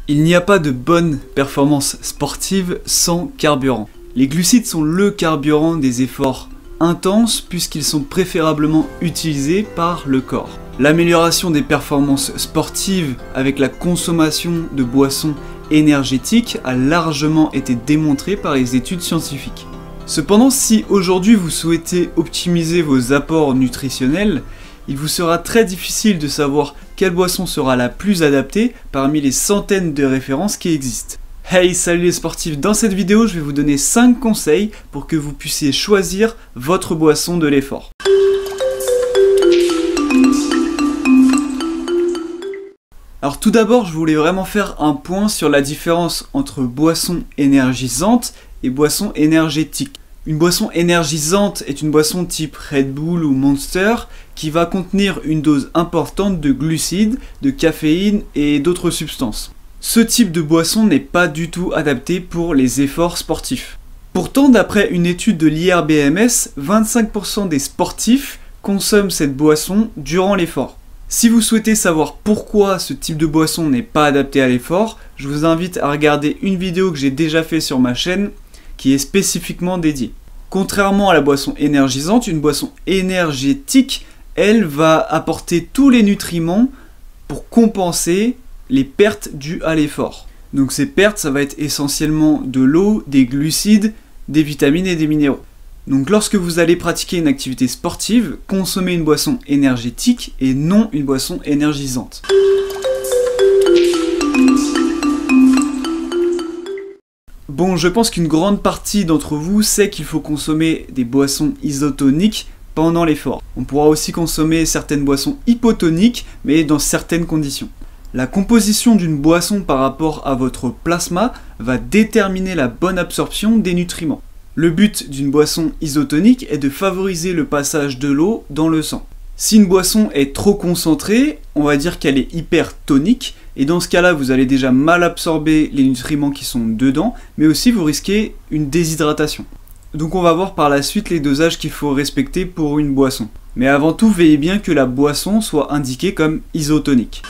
Il n'y a pas de bonne performance sportive sans carburant. Les glucides sont le carburant des efforts intenses puisqu'ils sont préférablement utilisés par le corps. L'amélioration des performances sportives avec la consommation de boissons énergétiques a largement été démontrée par les études scientifiques. Cependant, si aujourd'hui vous souhaitez optimiser vos apports nutritionnels, il vous sera très difficile de savoir quelle boisson sera la plus adaptée parmi les centaines de références qui existent. Hey, salut les sportifs, dans cette vidéo je vais vous donner 5 conseils pour que vous puissiez choisir votre boisson de l'effort. Alors tout d'abord, je voulais vraiment faire un point sur la différence entre boisson énergisante et boisson énergétique. Une boisson énergisante est une boisson type Red Bull ou Monster qui va contenir une dose importante de glucides, de caféine et d'autres substances. Ce type de boisson n'est pas du tout adapté pour les efforts sportifs. Pourtant, d'après une étude de l'IRBMS, 25% des sportifs consomment cette boisson durant l'effort. Si vous souhaitez savoir pourquoi ce type de boisson n'est pas adapté à l'effort, je vous invite à regarder une vidéo que j'ai déjà faite sur ma chaîne qui est spécifiquement dédiée. Contrairement à la boisson énergisante, une boisson énergétique, elle va apporter tous les nutriments pour compenser les pertes dues à l'effort. Donc ces pertes, ça va être essentiellement de l'eau, des glucides, des vitamines et des minéraux. Donc lorsque vous allez pratiquer une activité sportive, consommez une boisson énergétique et non une boisson énergisante. Bon, je pense qu'une grande partie d'entre vous sait qu'il faut consommer des boissons isotoniques pendant l'effort. On pourra aussi consommer certaines boissons hypotoniques, mais dans certaines conditions. La composition d'une boisson par rapport à votre plasma va déterminer la bonne absorption des nutriments. Le but d'une boisson isotonique est de favoriser le passage de l'eau dans le sang. Si une boisson est trop concentrée, on va dire qu'elle est hypertonique, et dans ce cas-là, vous allez déjà mal absorber les nutriments qui sont dedans, mais aussi vous risquez une déshydratation. Donc on va voir par la suite les dosages qu'il faut respecter pour une boisson. Mais avant tout, veillez bien que la boisson soit indiquée comme isotonique.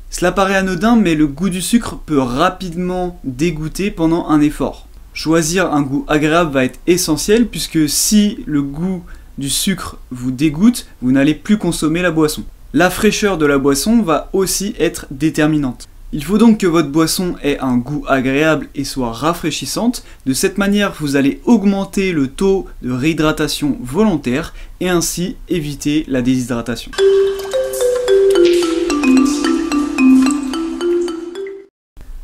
Cela paraît anodin, mais le goût du sucre peut rapidement dégoûter pendant un effort. Choisir un goût agréable va être essentiel puisque si le goût du sucre vous dégoûte, vous n'allez plus consommer la boisson. La fraîcheur de la boisson va aussi être déterminante. Il faut donc que votre boisson ait un goût agréable et soit rafraîchissante. De cette manière, vous allez augmenter le taux de réhydratation volontaire et ainsi éviter la déshydratation.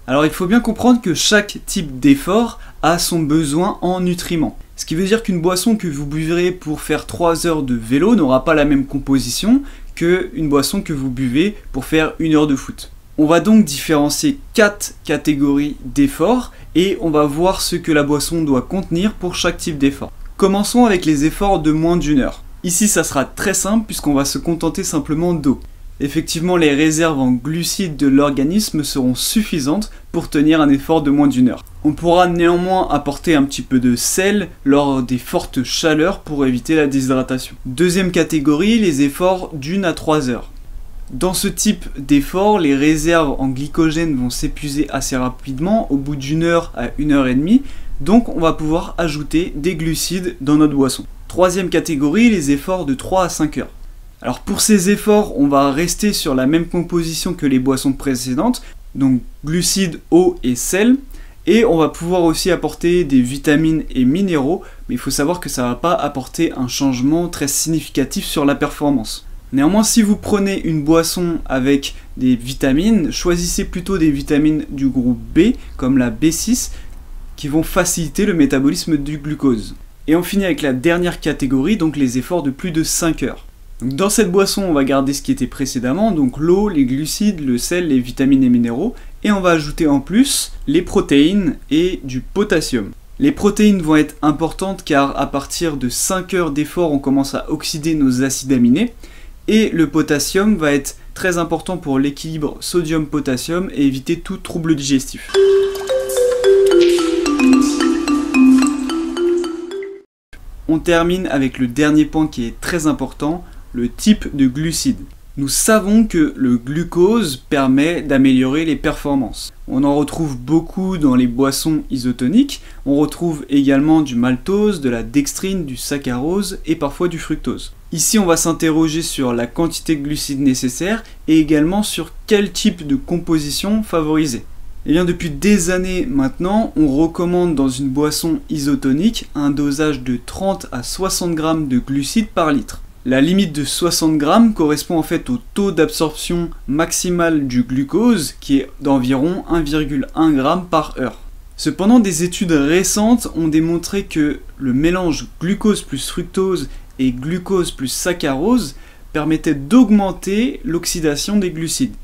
Alors il faut bien comprendre que chaque type d'effort a son besoin en nutriments. Ce qui veut dire qu'une boisson que vous buverez pour faire 3 heures de vélo n'aura pas la même composition qu'une boisson que vous buvez pour faire 1 heure de foot. On va donc différencier 4 catégories d'efforts et on va voir ce que la boisson doit contenir pour chaque type d'effort. Commençons avec les efforts de moins d'1 heure. Ici ça sera très simple puisqu'on va se contenter simplement d'eau. Effectivement, les réserves en glucides de l'organisme seront suffisantes pour tenir un effort de moins d'1 heure. On pourra néanmoins apporter un petit peu de sel lors des fortes chaleurs pour éviter la déshydratation. Deuxième catégorie, les efforts d'1 à 3 heures. Dans ce type d'effort, les réserves en glycogène vont s'épuiser assez rapidement au bout d'1 heure à 1 heure et demie, donc on va pouvoir ajouter des glucides dans notre boisson. Troisième catégorie, les efforts de 3 à 5 heures. Alors pour ces efforts, on va rester sur la même composition que les boissons précédentes, donc glucides, eau et sel, et on va pouvoir aussi apporter des vitamines et minéraux, mais il faut savoir que ça ne va pas apporter un changement très significatif sur la performance. Néanmoins, si vous prenez une boisson avec des vitamines, choisissez plutôt des vitamines du groupe B, comme la B6, qui vont faciliter le métabolisme du glucose. Et on finit avec la dernière catégorie, donc les efforts de plus de 5 heures. Donc dans cette boisson, on va garder ce qui était précédemment, donc l'eau, les glucides, le sel, les vitamines et minéraux, et on va ajouter en plus les protéines et du potassium. Les protéines vont être importantes car à partir de 5 heures d'effort, on commence à oxyder nos acides aminés, et le potassium va être très important pour l'équilibre sodium-potassium et éviter tout trouble digestif. On termine avec le dernier point qui est très important, le type de glucides. Nous savons que le glucose permet d'améliorer les performances. On en retrouve beaucoup dans les boissons isotoniques, on retrouve également du maltose, de la dextrine, du saccharose et parfois du fructose. Ici on va s'interroger sur la quantité de glucides nécessaire et également sur quel type de composition favoriser. Et bien depuis des années maintenant, on recommande dans une boisson isotonique un dosage de 30 à 60 g de glucides par litre. La limite de 60 grammes correspond en fait au taux d'absorption maximal du glucose qui est d'environ 1,1 g par heure. Cependant, des études récentes ont démontré que le mélange glucose plus fructose et glucose plus saccharose permettait d'augmenter l'oxydation des glucides.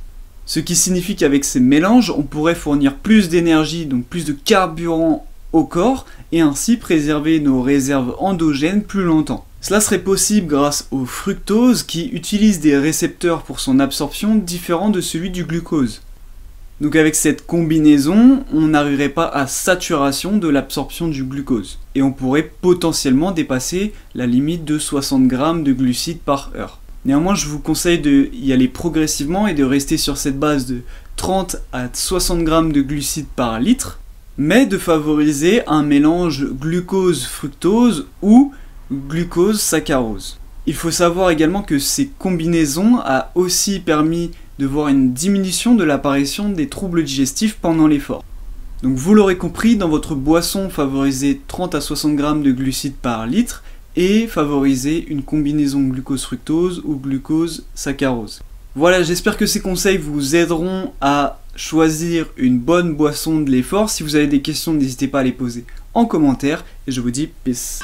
Ce qui signifie qu'avec ces mélanges, on pourrait fournir plus d'énergie, donc plus de carburant au corps et ainsi préserver nos réserves endogènes plus longtemps. Cela serait possible grâce au fructose qui utilise des récepteurs pour son absorption différents de celui du glucose. Donc avec cette combinaison, on n'arriverait pas à saturation de l'absorption du glucose et on pourrait potentiellement dépasser la limite de 60 g de glucides par heure. Néanmoins, je vous conseille d'y aller progressivement et de rester sur cette base de 30 à 60 g de glucides par litre, mais de favoriser un mélange glucose-fructose ou glucose-saccharose. Il faut savoir également que ces combinaisons ont aussi permis de voir une diminution de l'apparition des troubles digestifs pendant l'effort. Donc vous l'aurez compris, dans votre boisson, favorisez 30 à 60 g de glucides par litre et favorisez une combinaison glucose-fructose ou glucose-saccharose. Voilà, j'espère que ces conseils vous aideront à choisir une bonne boisson de l'effort. Si vous avez des questions, n'hésitez pas à les poser en commentaire et je vous dis peace.